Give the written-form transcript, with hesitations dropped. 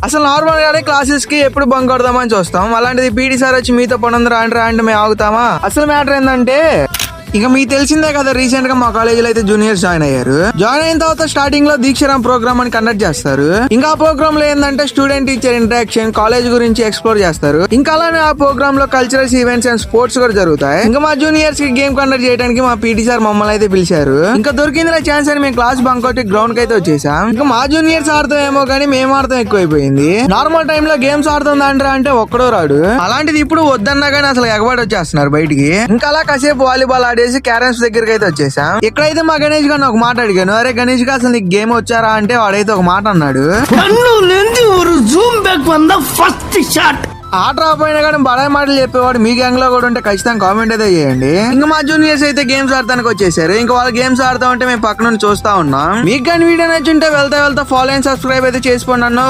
అసలు నార్మల్ గానే క్లాసెస్ కి ఎప్పుడు బంక్ కొడదామని చూస్తాం. అలాంటిది పీటీ సార్ వచ్చి మీతో పనుంది రాండి అంటే మేము ఆగుతామా? అసలు మ్యాటర్ ఏంటంటే ఇక మీకు తెలిసిందే కదా, రీసెంట్ గా మా కాలేజీలో అయితే జూనియర్స్ జాయిన్ అయ్యారు. జాయిన్ అయిన తర్వాత స్టార్టింగ్ లో దీక్షారాం ప్రోగ్రామ్ అని కండక్ట్ చేస్తారు. ఇంకా ఆ ప్రోగ్రామ్ లో ఏంటంటే స్టూడెంట్ టీచర్ ఇంటరాక్షన్, కాలేజ్ గురించి ఎక్స్ప్లోర్ చేస్తారు. ఇంకా అలానే ఆ ప్రోగ్రామ్ లో కల్చరల్స్ ఈవెంట్స్ అండ్ స్పోర్ట్స్ కూడా జరుగుతాయి. ఇంకా మా జూనియర్స్ కి గేమ్ కండక్ట్ చేయడానికి మా పీటీ సార్ మమ్మల్ని అయితే పిలిచారు. ఇంకా దొరికింది ఛాన్స్ అని మేము క్లాస్ బంక్ కొట్టి గ్రౌండ్ కి అయితే వచ్చేసాం. ఇంకా మా జూనియర్స్ ఆడతాం ఏమో కానీ మేము ఆడతాం ఎక్కువైపోయింది. నార్మల్ టైమ్ లో గేమ్స్ ఆడుతుందంటారా అంటే ఒక్కడో రాడు. అలాంటిది ఇప్పుడు వద్దన్నా కానీ అసలు ఎగబడి వచ్చేస్తున్నారు బయటికి. ఇంకా అలా కాసేపు వాలీబాల్ ఆడేసి క్యారమ్స్ దగ్గరికి అయితే వచ్చేసాం. ఇక్కడైతే మా గణేష్ గారిని ఒక మాట అడిగాను, అరే గణేష్ గా అసలు నీకు గేమ్ వచ్చారా అంటే వాడైతే ఒక మాట అన్నాడు, ఆట రాపోయినా కానీ బడాయి మాటలు చెప్పేవాడు మీ గ్యాంగ్ లో కూడా ఉంటే ఖచ్చితంగా కామెంట్ అయితే చేయండి. ఇంకా మా జూనియర్స్ అయితే గేమ్స్ ఆడటానికి వచ్చేసారు. ఇంకా వాళ్ళు గేమ్స్ ఆడుతా ఉంటే మేము పక్క నుండి చూస్తా ఉన్నాం. మీకు కానీ వీడియో నచ్చుంటే వెళ్తా ఫాలో అండ్ సబ్స్క్రైబ్ అయితే చేసుకోండి అన్న.